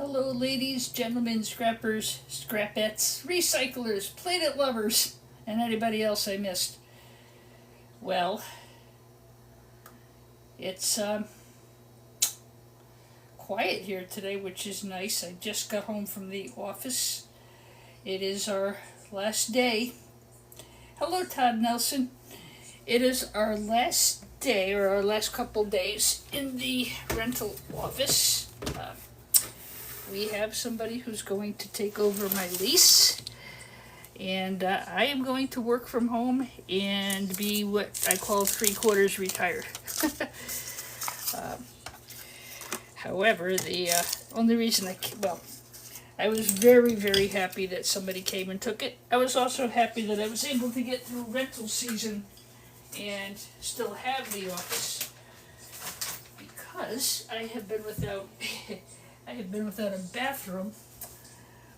Hello, ladies, gentlemen, scrappers, scrapettes, recyclers, planet lovers, and anybody else I missed. Well, it's quiet here today, which is nice. I just got home from the office. It is our last day. Hello, Todd Nelson. It is our last day, or our last couple days in the rental office. We have somebody who's going to take over my lease, and I am going to work from home and be what I call 3/4 retired. However, the only reason I was very, very happy that somebody came and took it. I was also happy that I was able to get through rental season and still have the office, because I have been without a bathroom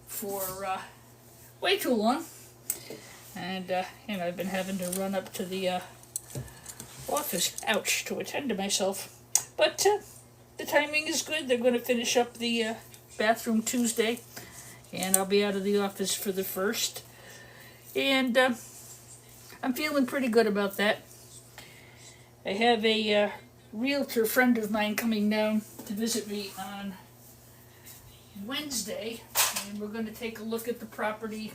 for way too long, and I've been having to run up to the office, to attend to myself. But the timing is good. They're going to finish up the bathroom Tuesday, and I'll be out of the office for the 1st, and I'm feeling pretty good about that. I have a realtor friend of mine coming down to visit me on Wednesday, and we're going to take a look at the property.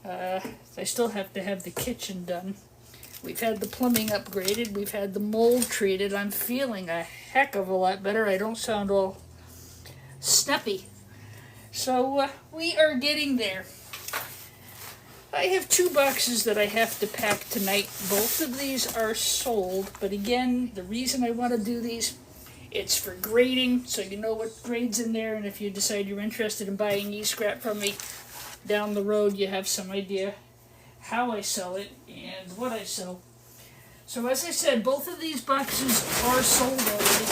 I still have to have the kitchen done. We've had the plumbing upgraded. We've had the mold treated. I'm feeling a heck of a lot better. I don't sound all snuffy. So we are getting there. I have 2 boxes that I have to pack tonight. Both of these are sold, but again, the reason I want to do these, it's for grading, so you know what grade's in there, and if you decide you're interested in buying e-scrap from me down the road, you have some idea how I sell it and what I sell. So as I said, both of these boxes are sold already.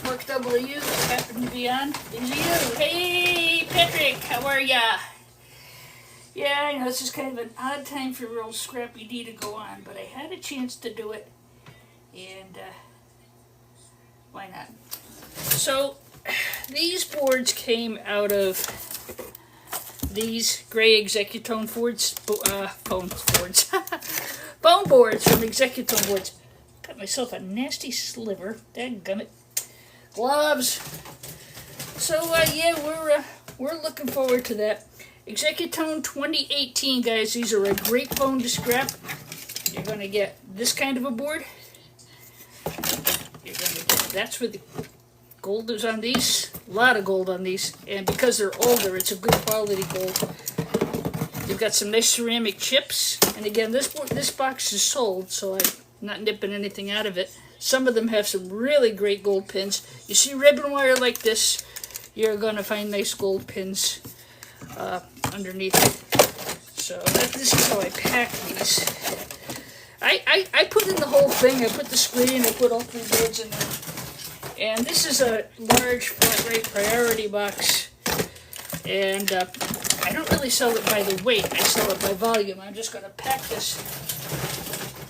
Mark W. happened to be on. Is you? Hey, Patrick, how are ya? Yeah, I know this is kind of an odd time for old Scrappy D to go on, but I had a chance to do it, and why not? So, these boards came out of these gray Executone bone boards from Executone boards. Got myself a nasty sliver. Dadgummit. Gloves. So, yeah, we're looking forward to that. Executone 2018, guys. These are a great bone to scrap. You're going to get this kind of a board. That's where the gold is on these. A lot of gold on these. And because they're older, it's a good quality gold. You've got some nice ceramic chips. And again, this box is sold, so I'm not nipping anything out of it. Some of them have some really great gold pins. You see ribbon wire like this, you're going to find nice gold pins underneath it. So this is how I pack these. I put in the whole thing. I put the screen, I put all 3 boards in there. And this is a large flat rate priority box. And I don't really sell it by the weight. I sell it by volume. I'm just going to pack this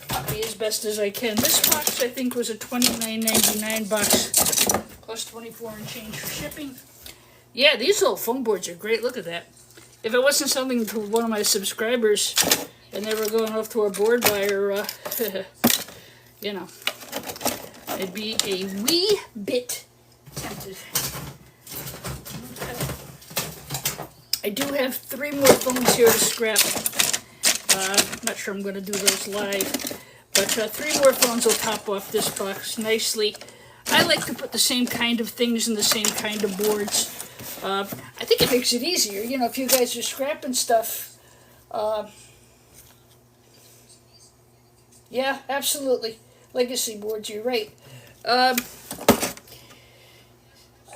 puppy as best as I can. This box, I think, was a $29.99 box, plus 24 and change for shipping. Yeah, these little foam boards are great. Look at that. If it wasn't something to one of my subscribers and they were going off to a board buyer, you know, I'd be a wee bit tempted. I do have 3 more phones here to scrap. I'm not sure I'm going to do those live, but 3 more phones will top off this box nicely. I like to put the same kind of things in the same kind of boards. I think it makes it easier, you know, if you guys are scrapping stuff. Yeah, absolutely. Legacy boards, you're right. I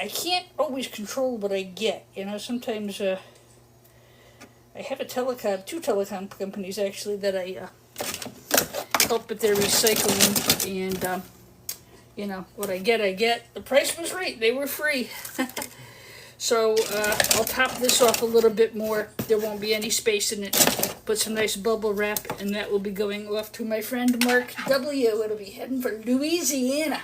can't always control what I get, you know, sometimes I have 2 telecom companies actually that I help with their recycling, and you know, what I get. The price was right, they were free. So I'll top this off a little bit more. There won't be any space in it. put some nice bubble wrap, and that will be going off to my friend Mark W. It'll be heading for Louisiana.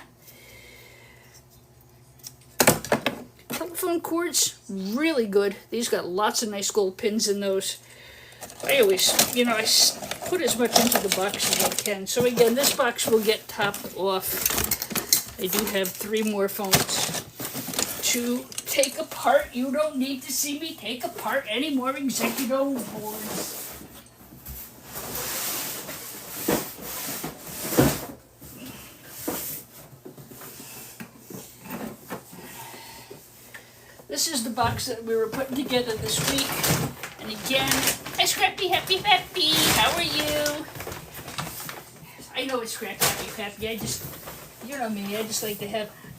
Telephone cords, really good. These got lots of nice gold pins in those. I always, I put as much into the box as I can. So again, this box will get topped off. I do have 3 more phones to take apart. You don't need to see me take apart any more executive boards. This is the box that we were putting together this week. And again, hi Scrappy, happy, how are you? I know it's Scrappy, happy, I just, you know me,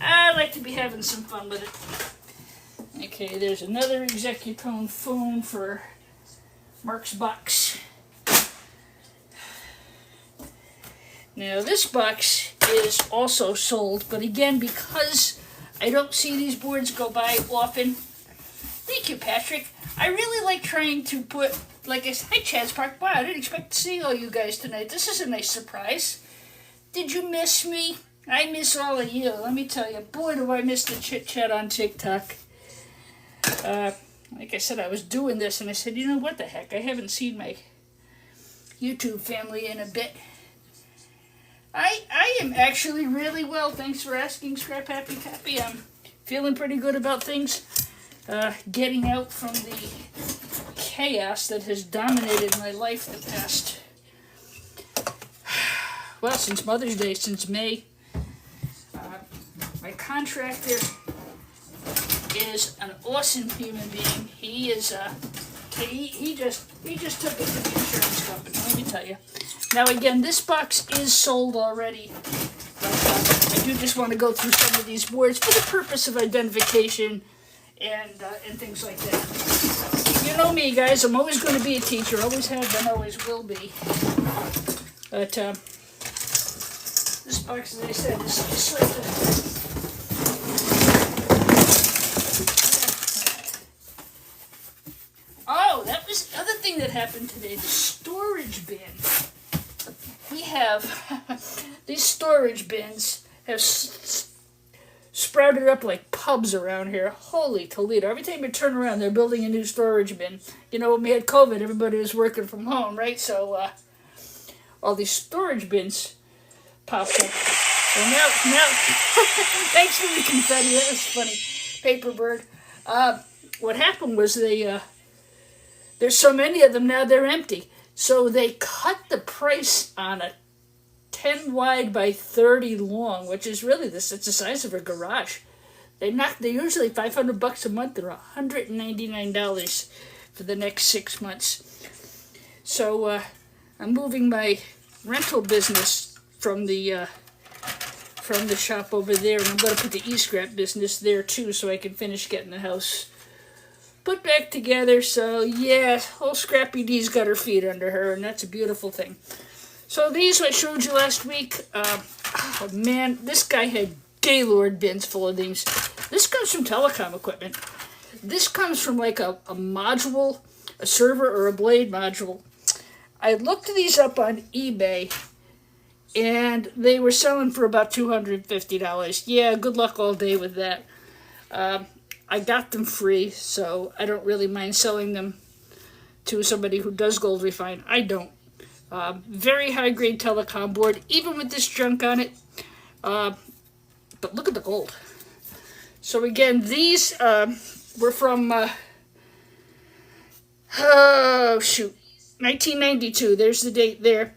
I like to be having some fun with it. Okay, there's another Executone phone for Mark's box. Now this box is also sold, but again, because I don't see these boards go by often. Thank you, Patrick. I really like trying to put, like I said, hi Chad's Park. Wow, I didn't expect to see all you guys tonight. This is a nice surprise. Did you miss me? I miss all of you. Let me tell you, boy, do I miss the chit chat on TikTok. Like I said, I was doing this, and I said, you know what the heck? I haven't seen my YouTube family in a bit. I am actually really well. Thanks for asking, Scrap Happy. I'm feeling pretty good about things. Getting out from the chaos that has dominated my life the past, well, since Mother's Day, since May. My contractor is an awesome human being. He is, he just took it to the insurance company, let me tell you. Now again, this box is sold already, but I do just want to go through some of these boards for the purpose of identification and things like that. You know me, guys, I'm always going to be a teacher, always have been, always will be. But this box, as I said, is just like Oh, that was the other thing that happened today, the storage bin. We have, these storage bins have sprouted up like pubs around here. Holy Toledo. Every time you turn around, they're building a new storage bin. You know, when we had COVID, everybody was working from home, right? So, all these storage bins popped up. Well, now, thanks for the confetti. That was funny. Paper bird. What happened was there's so many of them now, they're empty. So they cut the price on a 10 wide by 30 long, which is really it's the size of a garage. They're usually $500 a month. They're $199 for the next 6 months. So I'm moving my rental business from the shop over there, and I'm going to put the e-scrap business there too, so I can finish getting the house put back together. So yeah, old Scrappy D's got her feet under her, and that's a beautiful thing. So these I showed you last week. Oh man, this guy had Gaylord bins full of these. This comes from telecom equipment. This comes from like a module, a server or a blade module. I looked these up on eBay, and they were selling for about $250. Yeah, good luck all day with that. I got them free, so I don't really mind selling them to somebody who does gold refine. I don't. Very high-grade telecom board, even with this junk on it. But look at the gold. So again, these were from, 1992. There's the date there.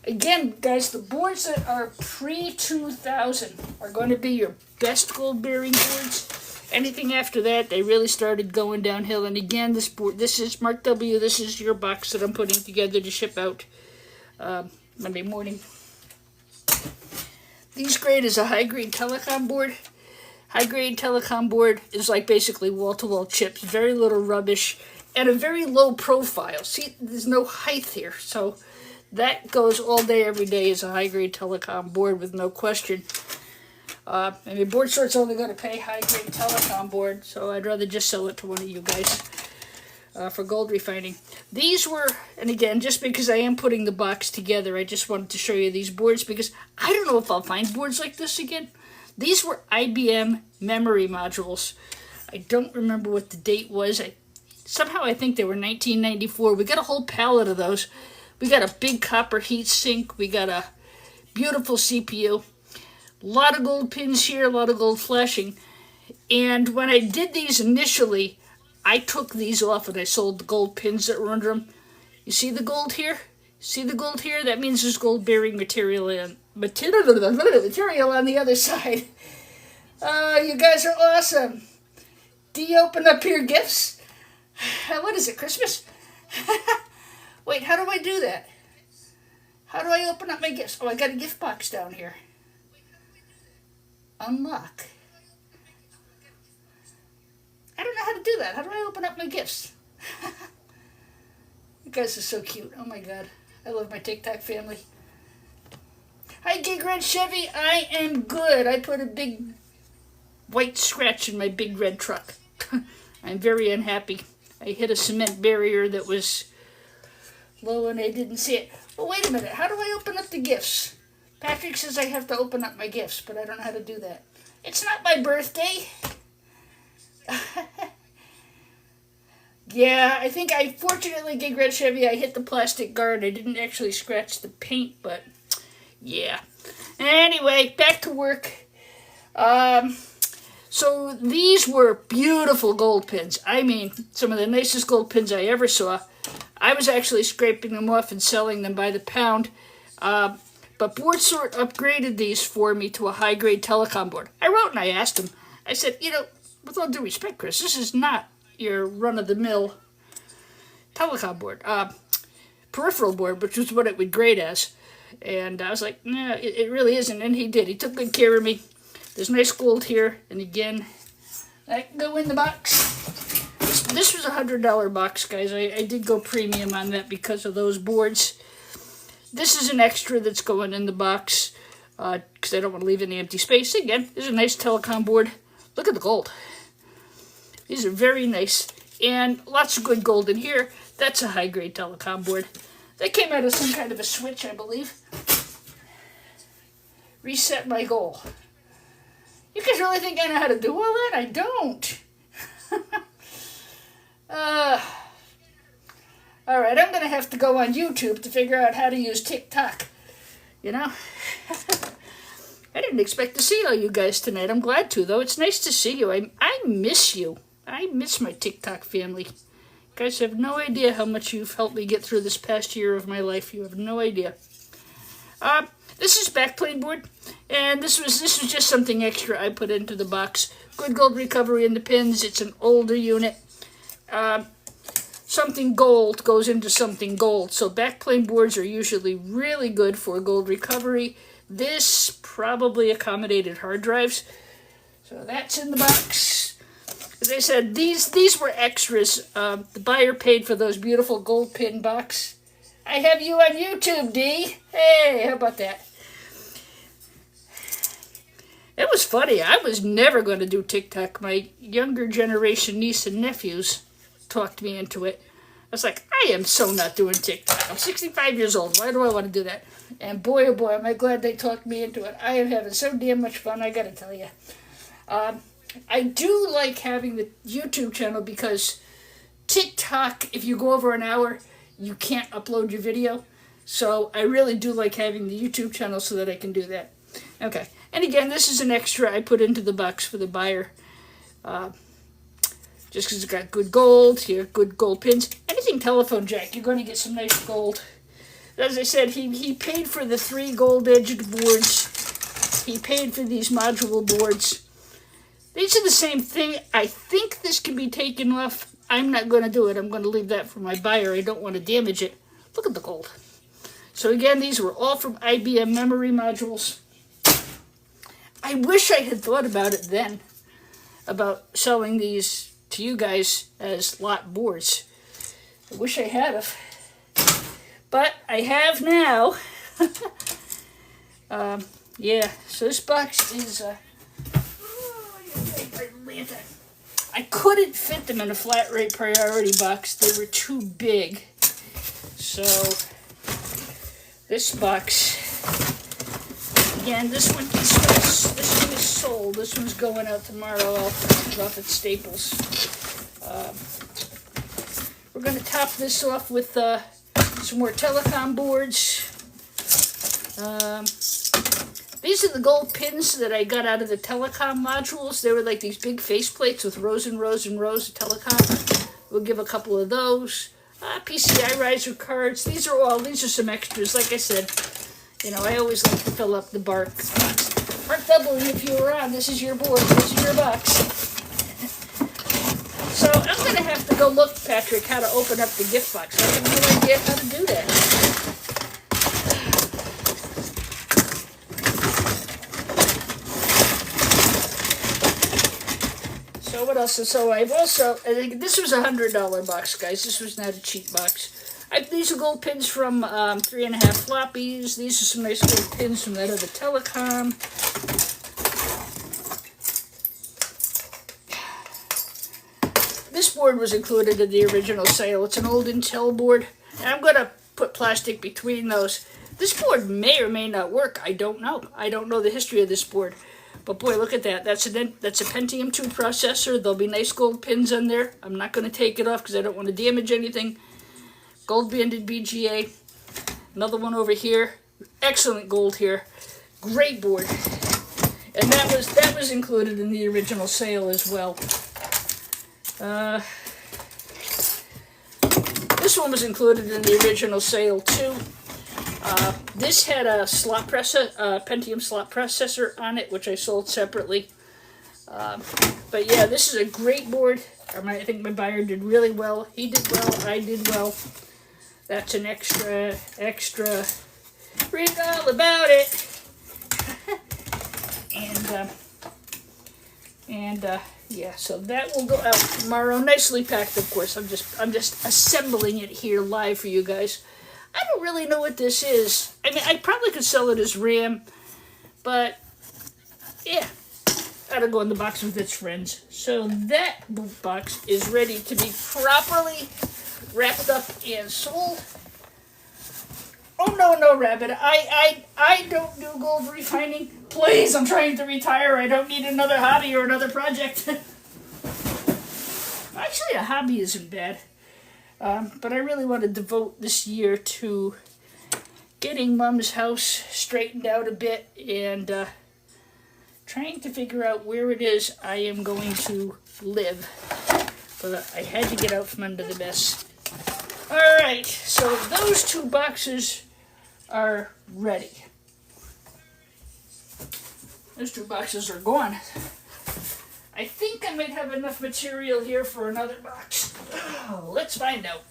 Again, guys, the boards that are pre-2000 are going to be your best gold-bearing boards. Anything after that, they really started going downhill. And again, this board, this is Mark W. This is your box that I'm putting together to ship out Monday morning. These grade is a high-grade telecom board. High-grade telecom board is like basically wall-to-wall chips, very little rubbish, and a very low profile. See, there's no height here, so that goes all day, every day as a high-grade telecom board with no question. I mean, board sort's only going to pay high-grade telecom board, so I'd rather just sell it to one of you guys. for gold refining. These were, and again, just because I am putting the box together, I just wanted to show you these boards because I don't know if I'll find boards like this again. These were IBM memory modules. I don't remember what the date was. Somehow I think they were 1994. We got a whole pallet of those. We got a big copper heat sink. We got a beautiful CPU. A lot of gold pins here, a lot of gold flashing. And when I did these initially, I took these off and I sold the gold pins that were under them. You see the gold here? See the gold here? That means there's gold bearing material on the other side. You guys are awesome. Do you open up your gifts? What is it, Christmas? Wait, how do I do that? How do I open up my gifts? Oh, I got a gift box down here. Unlock. I don't know how to do that. How do I open up my gifts? You guys are so cute. Oh my God. I love my TikTok family. Hi, Gig Red Chevy. I am good. I put a big white scratch in my big red truck. I'm very unhappy. I hit a cement barrier that was low and I didn't see it. Well, wait a minute. How do I open up the gifts? Patrick says I have to open up my gifts, but I don't know how to do that. It's not my birthday. Yeah, I think fortunately, Gig Red Chevy, I hit the plastic guard. I didn't actually scratch the paint, but yeah. Anyway, back to work. So these were beautiful gold pins. I mean, some of the nicest gold pins I ever saw. I was actually scraping them off and selling them by the pound. But BoardSort upgraded these for me to a high-grade telecom board. I wrote and I asked him. I said, with all due respect, Chris, this is not your run-of-the-mill telecom board. Peripheral board, which was what it would grade as. And I was like, no, it really isn't. And he did. He took good care of me. There's nice gold here. And again, that can go in the box. This was a $100 box, guys. I did go premium on that because of those boards. This is an extra that's going in the box because I don't want to leave any empty space. Again, this is a nice telecom board. Look at the gold. These are very nice. And lots of good gold in here. That's a high-grade telecom board. That came out of some kind of a switch, I believe. Reset my goal. You guys really think I know how to do all that? I don't. Alright, I'm going to have to go on YouTube to figure out how to use TikTok. I didn't expect to see all you guys tonight. I'm glad to, though. It's nice to see you. I miss you. I miss my TikTok family. You guys have no idea how much you've helped me get through this past year of my life. You have no idea. This is backplane board, and this was just something extra I put into the box. Good gold recovery in the pins. It's an older unit. Something gold goes into something gold. So backplane boards are usually really good for gold recovery. This probably accommodated hard drives. So that's in the box. As I said, these were extras. The buyer paid for those beautiful gold pin box. I have you on YouTube, D. Hey, how about that? It was funny. I was never going to do TikTok. My younger generation niece and nephews talked me into it. I was like, I am so not doing TikTok. I'm 65 years old. Why do I want to do that? And boy, oh boy, am I glad they talked me into it. I am having so damn much fun, I got to tell you. I do like having the YouTube channel because TikTok, if you go over an hour, you can't upload your video. So I really do like having the YouTube channel so that I can do that. Okay. And again, this is an extra I put into the box for the buyer. Just because it's got good gold, here, good gold pins. Anything telephone jack, you're going to get some nice gold. As I said, he paid for the 3 gold-edged boards. He paid for these module boards. These are the same thing. I think this can be taken off. I'm not going to do it. I'm going to leave that for my buyer. I don't want to damage it. Look at the gold. So again, these were all from IBM memory modules. I wish I had thought about it then, about selling these to you guys as lot boards. I wish I had have. But I have now. Yeah, so this box is I couldn't fit them in a flat rate priority box. They were too big. So this box, again, this one is sold. This one's going out tomorrow. I'll drop at Staples. We're going to top this off with some more telecom boards. These are the gold pins that I got out of the telecom modules. They were like these big faceplates with rows and rows and rows of telecom. We'll give a couple of those. PCI riser cards. These are some extras. Like I said, I always like to fill up the bark box. Mark W, if you were on, this is your board. This is your box. So I'm going to have to go look, Patrick, how to open up the gift box. I have no idea how to do that. So what else? So I've also, this was a $100 box, guys. This was not a cheap box. These are gold pins from 3.5 floppies. These are some nice gold pins from that other telecom. This board was included in the original sale. It's an old Intel board. And I'm going to put plastic between those. This board may or may not work. I don't know. I don't know the history of this board. But boy, look at that. That's a Pentium 2 processor. There'll be nice gold pins on there. I'm not going to take it off because I don't want to damage anything. Gold banded BGA. Another one over here. Excellent gold here. Great board. And that was included in the original sale as well. This one was included in the original sale too. This had a Pentium slot processor on it, which I sold separately. But yeah, this is a great board. I think my buyer did really well. He did well. I did well. That's an extra. Read all about it. Yeah, so that will go out tomorrow. Nicely packed, of course. I'm just assembling it here live for you guys. I don't really know what this is. I mean, I probably could sell it as RAM, but yeah, that'll go in the box with its friends. So that box is ready to be properly wrapped up and sold. Oh no, Rabbit! I don't do gold refining. Please, I'm trying to retire. I don't need another hobby or another project. Actually, a hobby isn't bad. But I really want to devote this year to getting Mom's house straightened out a bit and trying to figure out where it is I am going to live. But I had to get out from under the mess. Alright, so those two boxes are ready. Those two boxes are gone. I think I might have enough material here for another box. Let's find out.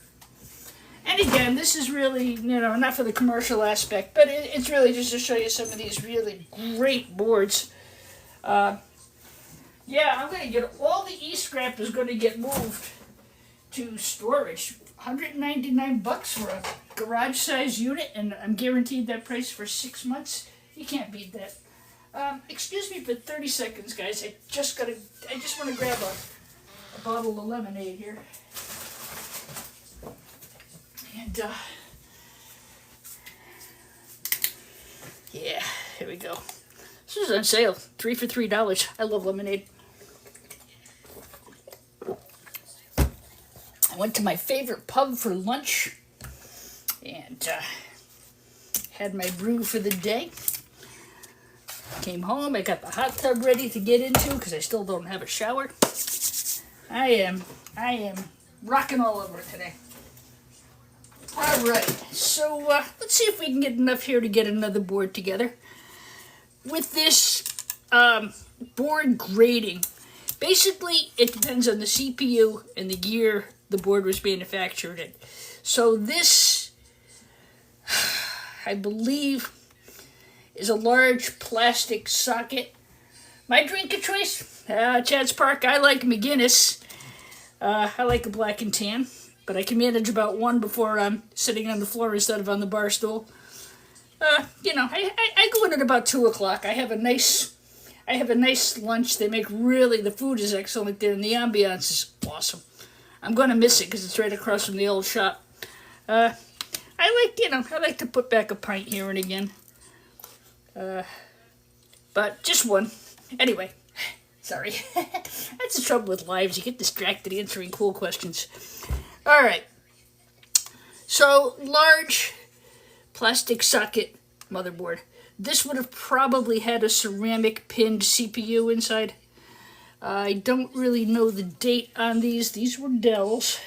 And again, this is really, not for the commercial aspect, but it's really just to show you some of these really great boards. Yeah, I'm going to get, all the e-scrap is going to get moved to storage. $199 for a garage-size unit, and I'm guaranteed that price for 6 months. You can't beat that. Excuse me for 30 seconds, guys. I just want to grab a bottle of lemonade here. And, yeah, here we go. This is on sale. 3 for $3. I love lemonade. I went to my favorite pub for lunch and had my brew for the day. Came home, I got the hot tub ready to get into because I still don't have a shower. I am rocking all over today. Alright, so let's see if we can get enough here to get another board together. With this board grading, basically it depends on the CPU and the year the board was manufactured in. So this, I believe, is a large plastic socket. My drink of choice, Chad's Park. I like McGuinness. I like a black and tan, but I can manage about one before I'm sitting on the floor instead of on the bar stool. I go in at about 2 o'clock. I have a nice I have a nice lunch. They make the food is excellent there, and the ambiance is awesome. I'm going to miss it because it's right across from the old shop. I like to put back a pint here and again. But just one. Anyway, sorry. That's the trouble with lives. You get distracted answering cool questions. All right. So, large plastic socket motherboard. This would have probably had a ceramic pinned CPU inside. I don't really know the date on these. These were Dell's.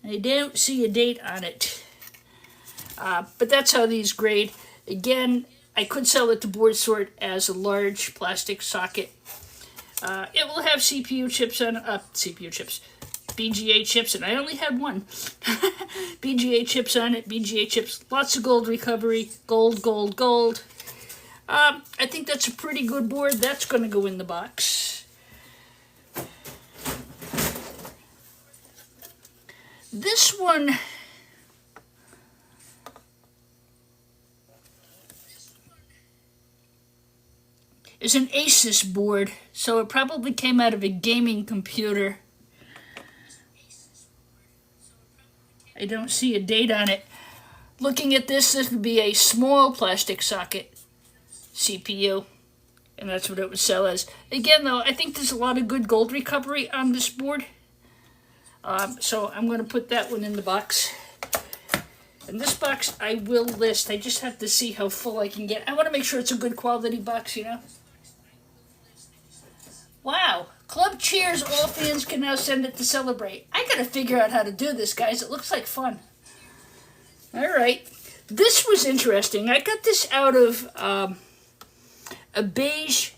I don't see a date on it. But that's how these grade. Again, I could sell it to Board Sort as a large plastic socket. It will have BGA chips, and I only had one. BGA chips on it, BGA chips, lots of gold recovery, gold, gold, gold. I think that's a pretty good board. That's going to go in the box. This one is an Asus board, so it probably came out of a gaming computer. I don't see a date on it. Looking at this would be a small plastic socket CPU, and that's what it would sell as. Again, though, I think there's a lot of good gold recovery on this board, so I'm going to put that one in the box. And this box I will list. I just have to see how full I can get. I want to make sure it's a good quality box, you know. Wow. Club cheers. All fans can now send it to celebrate. I got to figure out how to do this, guys. It looks like fun. All right. This was interesting. I got this out of a beige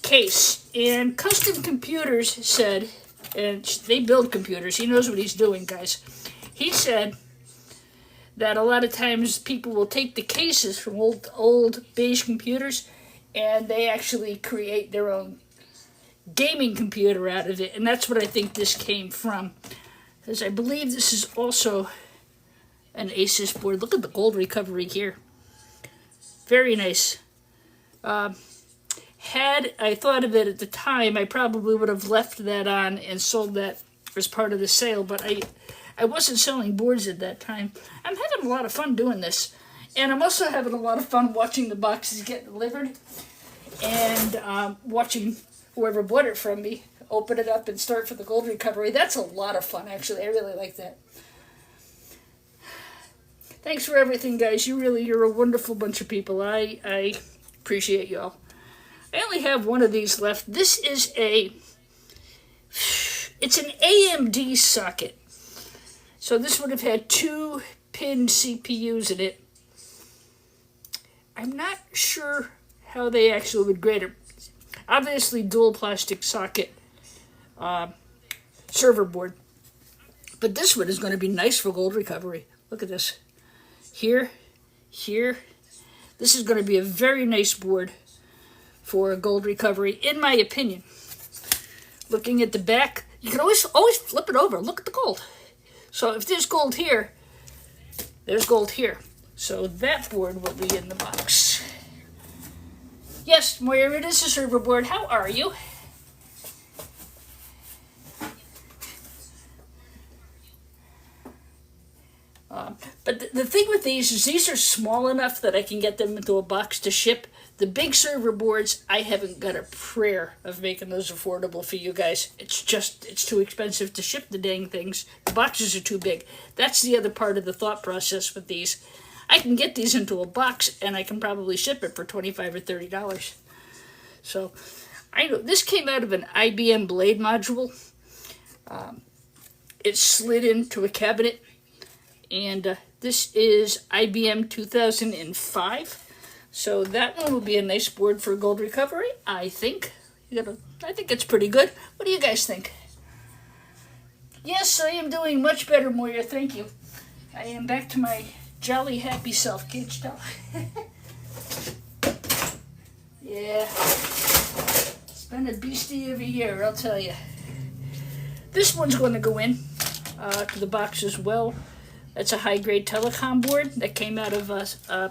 case. And Custom Computers said, and they build computers. He knows what he's doing, guys. He said that a lot of times people will take the cases from old beige computers and they actually create their own gaming computer out of it, and that's what I think this came from, because I believe this is also an Asus board. Look at the gold recovery here. Very nice. Had I thought of it at the time, I probably would have left that on and sold that as part of the sale, but I wasn't selling boards at that time. I'm having a lot of fun doing this, and I'm also having a lot of fun watching the boxes get delivered and watching whoever bought it from me open it up and start for the gold recovery. That's a lot of fun, actually. I really like that. Thanks for everything, guys. You're a wonderful bunch of people. I appreciate you all. I only have one of these left. This is it's an AMD socket. So this would have had 2 pinned CPUs in it. I'm not sure how they actually would grade it. Obviously, dual plastic socket server board. But this one is going to be nice for gold recovery. Look at this. Here. This is going to be a very nice board for gold recovery, in my opinion. Looking at the back, you can always flip it over. Look at the gold. So if there's gold here, there's gold here. So that board will be in the box. Yes, Moira, it is a server board. How are you? But the thing with these is these are small enough that I can get them into a box to ship. The big server boards, I haven't got a prayer of making those affordable for you guys. It's too expensive to ship the dang things. The boxes are too big. That's the other part of the thought process with these. I can get these into a box and I can probably ship it for $25 or $30. So, I know this came out of an IBM Blade module. It slid into a cabinet, and this is IBM 2005. So that one will be a nice board for gold recovery, I think. I think it's pretty good. What do you guys think? Yes, I am doing much better, Moira. Thank you. I am back to my jolly happy self. Can't you tell? Yeah. It's been a beastie of a year, I'll tell you. This one's going to go in to the box as well. That's a high-grade telecom board that came out of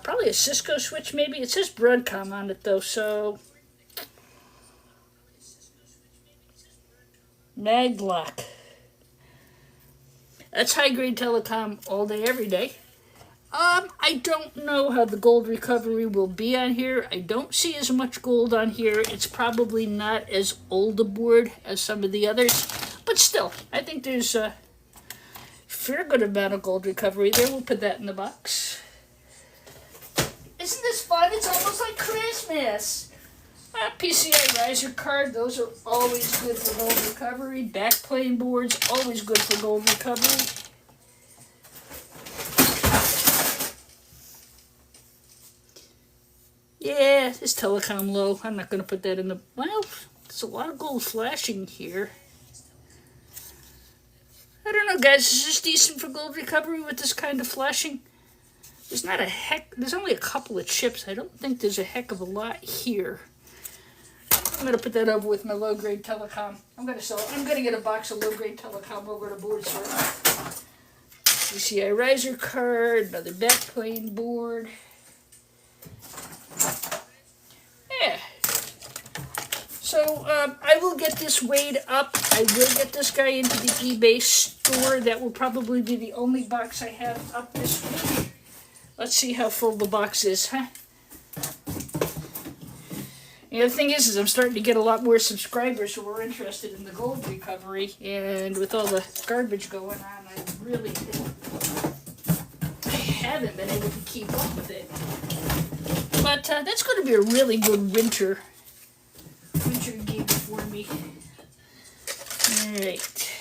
probably a Cisco switch, maybe. It says Broadcom on it, though, so... Maglock. That's high-grade telecom all day, every day. I don't know how the gold recovery will be on here. I don't see as much gold on here. It's probably not as old a board as some of the others. But still, I think there's a fair good amount of gold recovery there. We'll put that in the box. Isn't this fun? It's almost like Christmas. PCI riser card. Those are always good for gold recovery. Backplane boards, always good for gold recovery. Yeah, this telecom low. I'm not going to put that in the... Well, there's a lot of gold flashing here. I don't know, guys. Is this decent for gold recovery with this kind of flashing? There's not a heck... There's only a couple of chips. I don't think there's a heck of a lot here. I'm going to put that over with my low-grade telecom. I'm going to sell it. I'm going to get a box of low-grade telecom over to board store. PCI riser card. Another backplane board. Yeah. So, I will get this weighed up. I will get this guy into the eBay store. That will probably be the only box I have up this week. Let's see how full the box is, huh? And the thing is I'm starting to get a lot more subscribers who are interested in the gold recovery. And with all the garbage going on, I haven't been able to keep up with it. But that's going to be a really good winter game for me. Alright.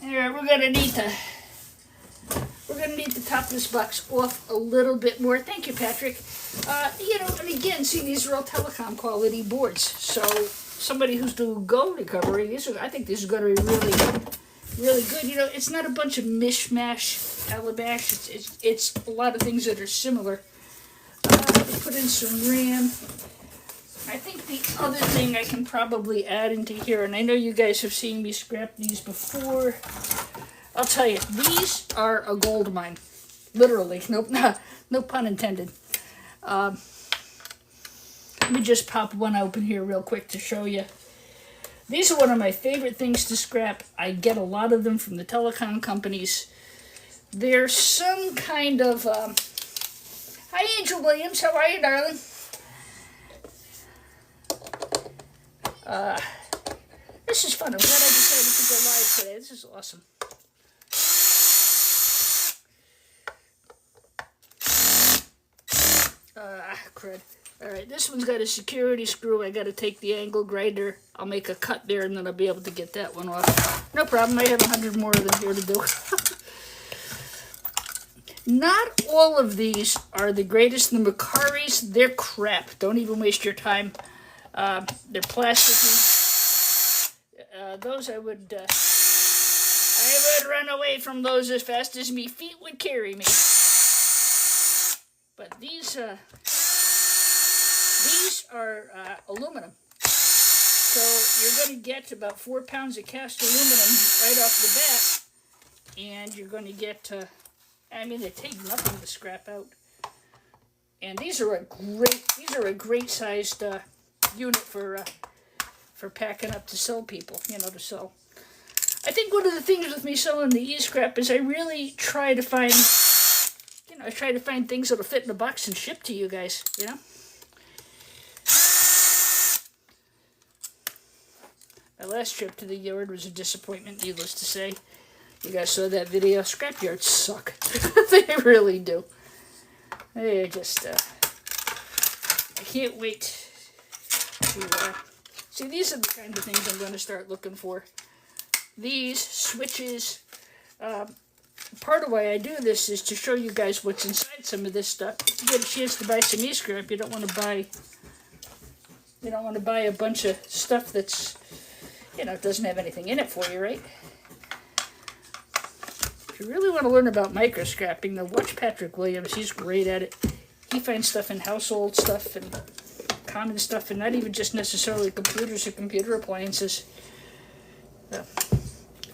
Alright, we're gonna need to top this box off a little bit more. Thank you, Patrick. And again, see, these are all telecom quality boards. So somebody who's doing gold recovery, I think this is going to be really, really good. It's not a bunch of mishmash, calabash. It's a lot of things that are similar. Put in some RAM. I think the other thing I can probably add into here, and I know you guys have seen me scrap these before. I'll tell you, these are a gold mine. Literally. Nope, no pun intended. Let me just pop one open here real quick to show you. These are one of my favorite things to scrap. I get a lot of them from the telecom companies. They're some kind of... Hi, Angel Williams. How are you, darling? This is fun. I'm glad I decided to go live today. This is awesome. Crud. Alright, this one's got a security screw. I gotta take the angle grinder. I'll make a cut there and then I'll be able to get that one off. No problem. I have 100 more of them here to do. Not all of these are the greatest. The Makaris, they're crap. Don't even waste your time. They're plasticky. Those I would run away from those as fast as me feet would carry me. But these are aluminum. So you're going to get about 4 pounds of cast aluminum right off the bat. And you're going to get, they take nothing to scrap out. And these are a great sized unit for packing up to sell people, to sell. I think one of the things with me selling the e-scrap is I really try to find, things that'll fit in a box and ship to you guys, My last trip to the yard was a disappointment, needless to say. You guys saw that video. Scrap yards suck. They really do. They just, I can't wait to, see, these are the kind of things I'm going to start looking for. These switches, part of why I do this is to show you guys what's inside some of this stuff. If you get a chance to buy some e-scrap, you don't want to buy a bunch of stuff that's, doesn't have anything in it for you, right? If you really want to learn about microscrapping, then watch Patrick Williams. He's great at it. He finds stuff in household stuff and common stuff, and not even just necessarily computers or computer appliances.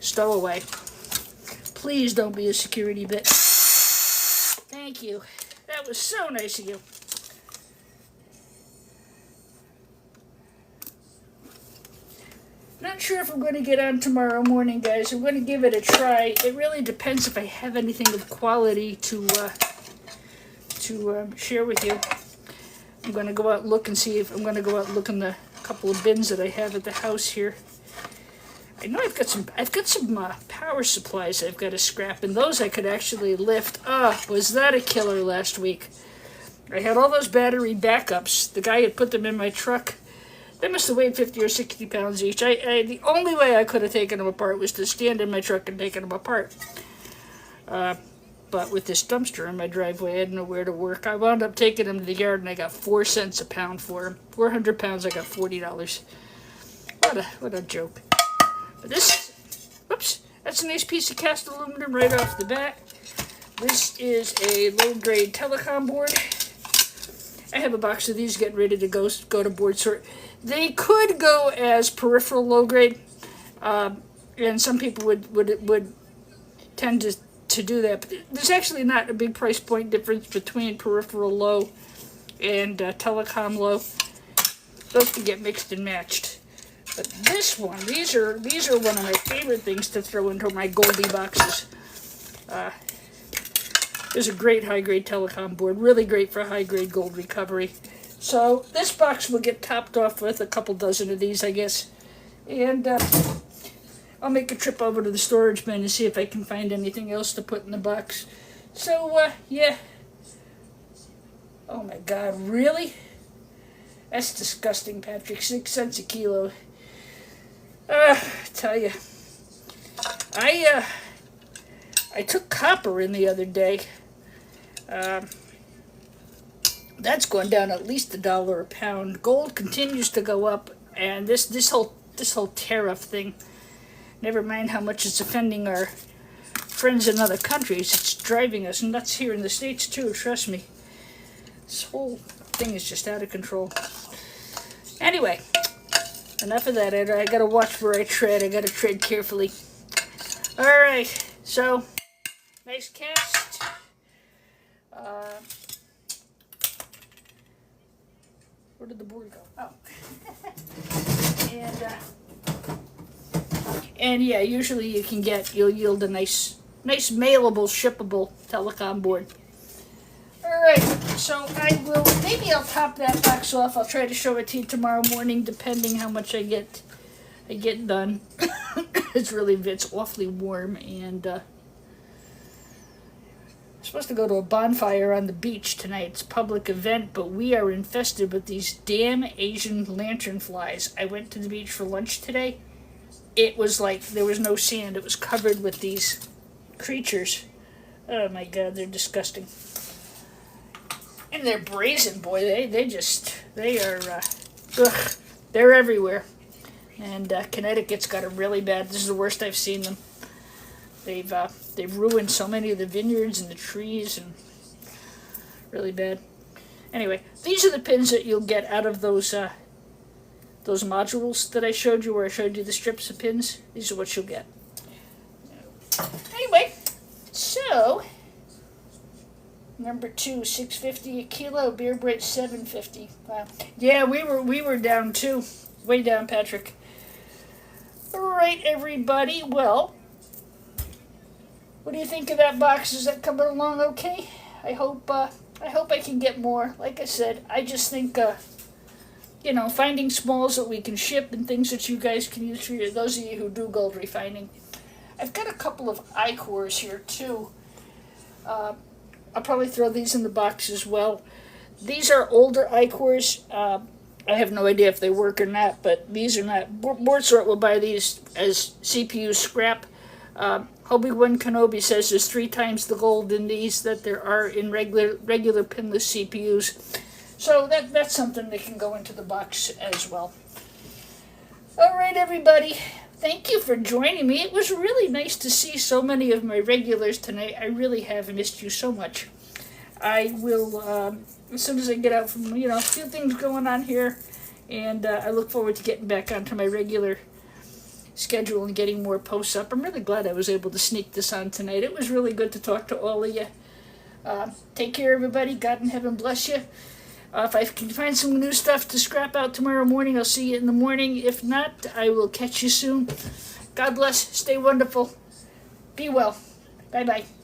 Stowaway. Please don't be a security bit. Thank you. That was so nice of you. Not sure if I'm going to get on tomorrow morning, guys. I'm going to give it a try. It really depends if I have anything of quality to share with you. I'm going to go out and look and see if I'm going to go out and look in the couple of bins that I have at the house here. I know I've got some power supplies I've got to scrap, and those I could actually lift. Was that a killer last week? I had all those battery backups. The guy had put them in my truck. They must have weighed 50 or 60 pounds each. The only way I could have taken them apart was to stand in my truck and take them apart. But with this dumpster in my driveway, I had nowhere to work. I wound up taking them to the yard, and I got 4 cents a pound for them. 400 pounds, I got $40. What a joke. But this, whoops, that's a nice piece of cast aluminum right off the bat. This is a low-grade telecom board. I have a box of these getting ready to go to board sort. They could go as peripheral low-grade, and some people would tend to do that. But there's actually not a big price point difference between peripheral low and telecom low. Those can get mixed and matched. But this one, these are one of my favorite things to throw into my Goldie boxes. There's a great high-grade telecom board, really great for high-grade gold recovery. So this box will get topped off with a couple dozen of these, I guess. And I'll make a trip over to the storage bin and see if I can find anything else to put in the box. So, yeah. Oh my God, really? That's disgusting, Patrick. 6 cents a kilo. I tell you, I took copper in the other day. That's going down at least $1 a pound. Gold continues to go up, and this whole tariff thing. Never mind how much it's offending our friends in other countries. It's driving us nuts here in the States too. Trust me. This whole thing is just out of control. Anyway. Enough of that. I gotta watch where I tread. I gotta tread carefully. Alright, so, nice cast. Where did the board go? Oh. and yeah, usually you'll yield a nice mailable, shippable telecom board. Alright, so maybe I'll top that box off. I'll try to show it to you tomorrow morning, depending how much I get done. It's awfully warm, and I'm supposed to go to a bonfire on the beach tonight. It's a public event, but we are infested with these damn Asian lantern flies. I went to the beach for lunch today. It was like there was no sand. It was covered with these creatures. Oh my God, they're disgusting. And they're brazen, boy. They're everywhere. And Connecticut's got them really bad. This is the worst I've seen them. They've ruined so many of the vineyards and the trees, and really bad. Anyway, these are the pins that you'll get out of those modules that I showed you, where I showed you the strips of pins. These are what you'll get. Anyway, so number 2, $6.50 a kilo. Beer Brit $7.50. Wow. Yeah, we were down too. Way down, Patrick. All right, everybody. Well, what do you think of that box? Is that coming along okay? I hope I can get more. Like I said, I just think finding smalls that we can ship and things that you guys can use for those of you who do gold refining. I've got a couple of I-cores here too. I'll probably throw these in the box as well. These are older I-cores. I have no idea if they work or not, but these are not. Board Sort will buy these as CPU scrap. Obi-Wan Kenobi says there's 3 times the gold in these that there are in regular pinless CPUs. So that's something that can go into the box as well. All right, everybody. Thank you for joining me. It was really nice to see so many of my regulars tonight. I really have missed you so much. I will, as soon as I get out from, a few things going on here, and I look forward to getting back onto my regular schedule and getting more posts up. I'm really glad I was able to sneak this on tonight. It was really good to talk to all of you. Take care, everybody. God in heaven bless you. If I can find some new stuff to scrap out tomorrow morning, I'll see you in the morning. If not, I will catch you soon. God bless. Stay wonderful. Be well. Bye-bye.